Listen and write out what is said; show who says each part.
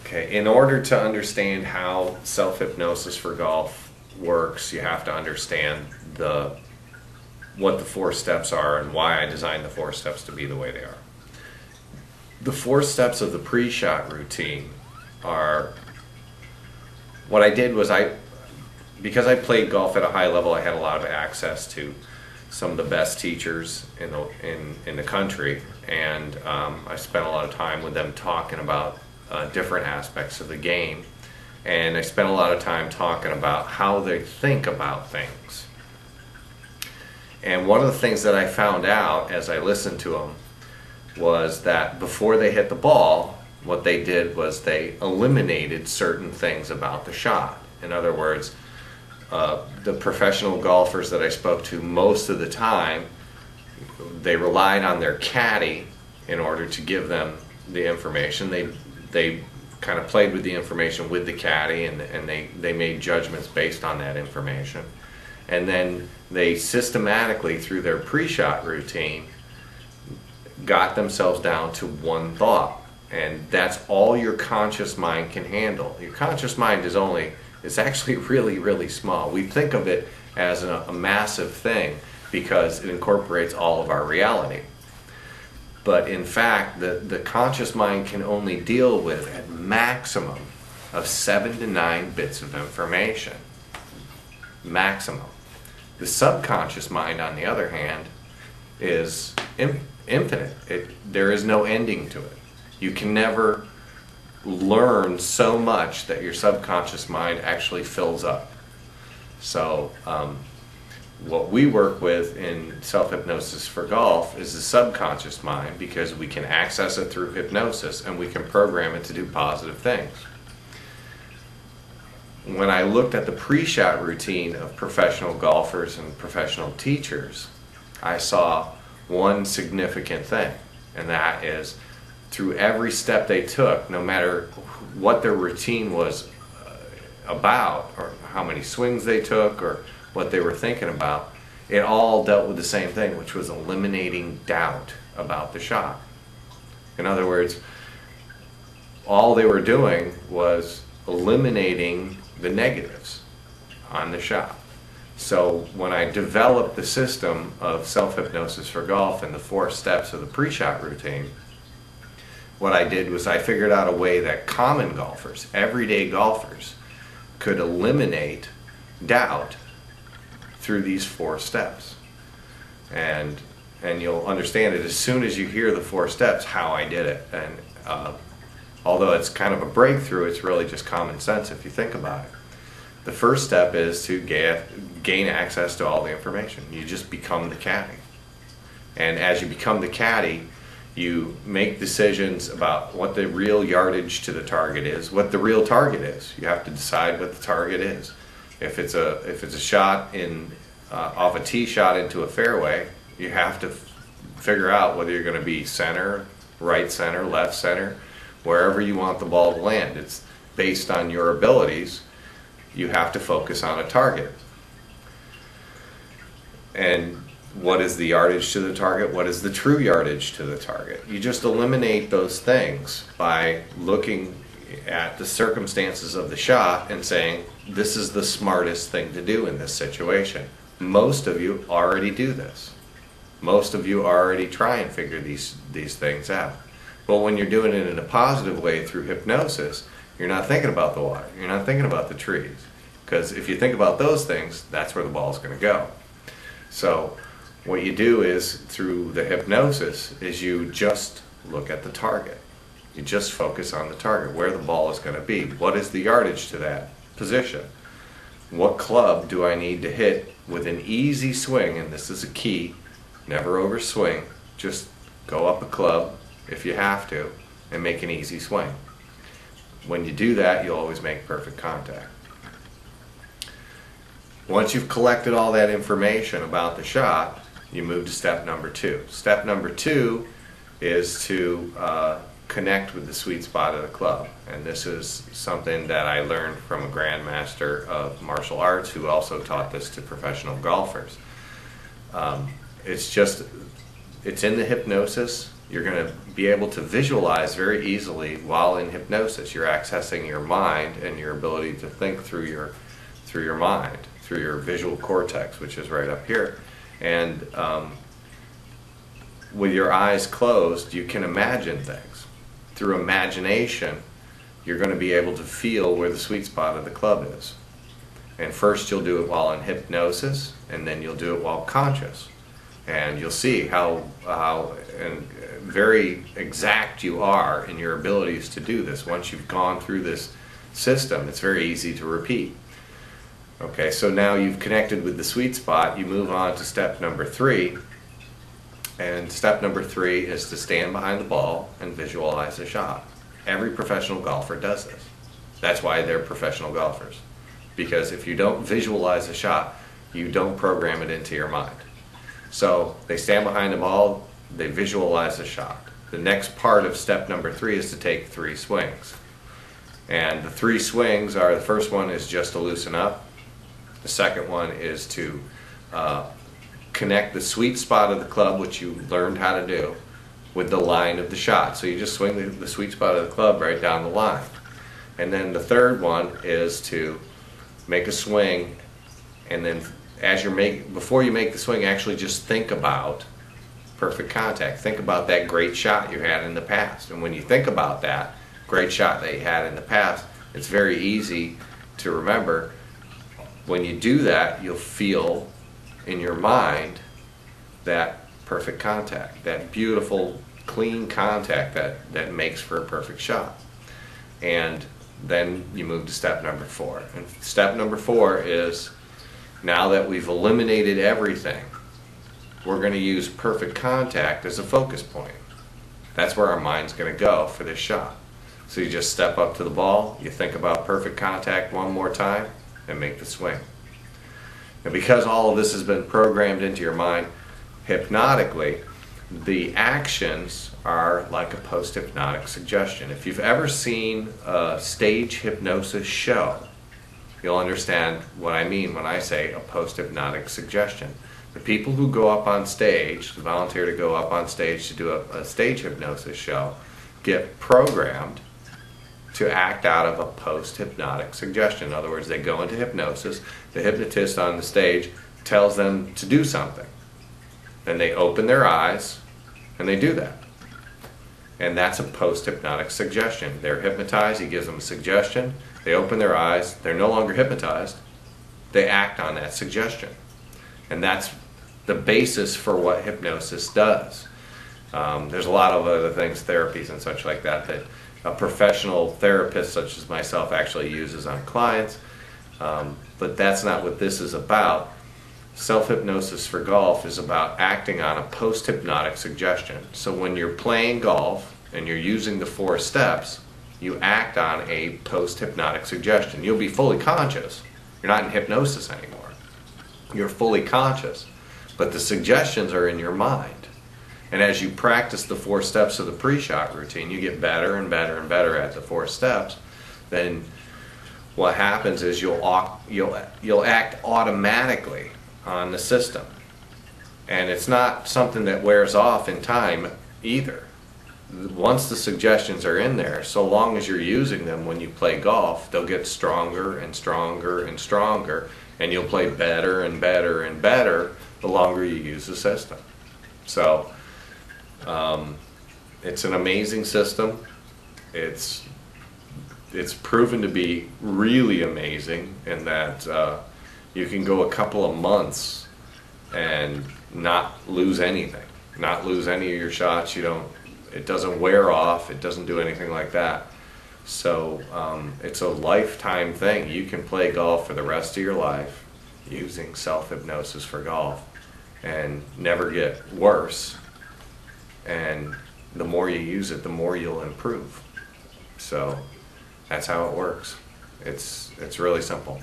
Speaker 1: Okay, in order to understand how self-hypnosis for golf works, you have to understand what the 4 steps are and why I designed the 4 steps to be the way they are. The 4 steps of the pre-shot routine are, what I did was because I played golf at a high level, I had a lot of access to some of the best teachers in the country, and I spent a lot of time with them talking about different aspects of the game, and I spent a lot of time talking about how they think about things. And one of the things that I found out as I listened to them was that before they hit the ball, what they did was they eliminated certain things about the shot. In other words, the professional golfers that I spoke to, most of the time, they relied on their caddy in order to give them the information. They kind of played with the information with the caddy, and they made judgments based on that information. And then they systematically, through their pre-shot routine, got themselves down to one thought. And that's all your conscious mind can handle. Your conscious mind is actually really, really small. We think of it as a massive thing because it incorporates all of our reality. But in fact, the conscious mind can only deal with a maximum of 7 to 9 bits of information. Maximum. The subconscious mind, on the other hand, is infinite. There is no ending to it. You can never learn so much that your subconscious mind actually fills up. So what we work with in self-hypnosis for golf is the subconscious mind, because we can access it through hypnosis and we can program it to do positive things. When I looked at the pre-shot routine of professional golfers and professional teachers, I saw one significant thing, and that is through every step they took, no matter what their routine was about, or how many swings they took, or what they were thinking about, it all dealt with the same thing, which was eliminating doubt about the shot. In other words, all they were doing was eliminating the negatives on the shot. So when I developed the system of self-hypnosis for golf and the 4 steps of the pre-shot routine, what I did was I figured out a way that common golfers, everyday golfers, could eliminate doubt through these 4 steps. And you'll understand it as soon as you hear the 4 steps how I did it. And although it's kind of a breakthrough, it's really just common sense if you think about it. The first step is to gain access to all the information. You just become the caddy. And as you become the caddy, you make decisions about what the real yardage to the target is, what the real target is. You have to decide what the target is. If it's a shot off a tee shot into a fairway, you have to figure out whether you're going to be center, right center, left center, wherever you want the ball to land. It's based on your abilities. You have to focus on a target. And what is the yardage to the target? What is the true yardage to the target? You just eliminate those things by looking at the circumstances of the shot and saying, this is the smartest thing to do in this situation. Most of you already do this. Most of you already try and figure these things out. But when you're doing it in a positive way through hypnosis, you're not thinking about the water. You're not thinking about the trees. Because if you think about those things, that's where the ball's going to go. So what you do is, through the hypnosis, is you just look at the target. You just focus on the target, where the ball is going to be. What is the yardage to that position? What club do I need to hit with an easy swing? And this is a key. Never overswing. Just go up a club if you have to and make an easy swing. When you do that, you'll always make perfect contact. Once you've collected all that information about the shot, you move to step number 2. Step number 2 is to connect with the sweet spot of the club. And this is something that I learned from a grandmaster of martial arts who also taught this to professional golfers. It's in the hypnosis You're going to be able to visualize very easily while in hypnosis. You're accessing your mind and your ability to think through your mind, through your visual cortex, which is right up here. And with your eyes closed, you can imagine things. Through imagination, you're going to be able to feel where the sweet spot of the club is. And first you'll do it while in hypnosis, and then you'll do it while conscious. And you'll see how very exact you are in your abilities to do this. Once you've gone through this system, it's very easy to repeat. Okay, so now you've connected with the sweet spot, you move on to step number 3. And step number 3 is to stand behind the ball and visualize a shot. Every professional golfer does this. That's why they're professional golfers. Because if you don't visualize a shot, you don't program it into your mind. So they stand behind the ball, they visualize a shot. The next part of step number 3 is to take 3 swings. And the 3 swings are, the first one is just to loosen up. The second one is to connect the sweet spot of the club, which you learned how to do, with the line of the shot. So you just swing the sweet spot of the club right down the line. And then the third one is to make a swing, and then before you make the swing, actually just think about perfect contact. Think about that great shot you had in the past. And when you think about that great shot that you had in the past, it's very easy to remember. When you do that, you'll feel in your mind that perfect contact, that beautiful, clean contact that makes for a perfect shot. And then you move to step number 4. And step number 4 is, now that we've eliminated everything, we're going to use perfect contact as a focus point. That's where our mind's going to go for this shot. So you just step up to the ball, you think about perfect contact one more time, and make the swing. And because all of this has been programmed into your mind hypnotically, the actions are like a post-hypnotic suggestion. If you've ever seen a stage hypnosis show, you'll understand what I mean when I say a post-hypnotic suggestion. The people who go up on stage, volunteer to go up on stage to do a stage hypnosis show, get programmed to act out of a post-hypnotic suggestion. In other words, they go into hypnosis, the hypnotist on the stage tells them to do something. Then they open their eyes and they do that. And that's a post-hypnotic suggestion. They're hypnotized, he gives them a suggestion, they open their eyes, they're no longer hypnotized, they act on that suggestion. And that's the basis for what hypnosis does. There's a lot of other things, therapies and such like that, that a professional therapist such as myself actually uses on clients. But that's not what this is about. Self-hypnosis for golf is about acting on a post-hypnotic suggestion. So when you're playing golf and you're using the 4 steps, you act on a post-hypnotic suggestion. You'll be fully conscious. You're not in hypnosis anymore. You're fully conscious, but the suggestions are in your mind. And as you practice the 4 steps of the pre-shot routine, you get better and better and better at the 4 steps. Then what happens is you'll act automatically on the system. And it's not something that wears off in time either. Once the suggestions are in there, so long as you're using them when you play golf, they'll get stronger and stronger and stronger, and you'll play better and better and better the longer you use the system. So it's an amazing system. It's proven to be really amazing in that you can go a couple of months and not lose anything, not lose any of your shots. It doesn't wear off, it doesn't do anything like that. So it's a lifetime thing. You can play golf for the rest of your life using self-hypnosis for golf and never get worse. And the more you use it, the more you'll improve. So that's how it works. It's really simple.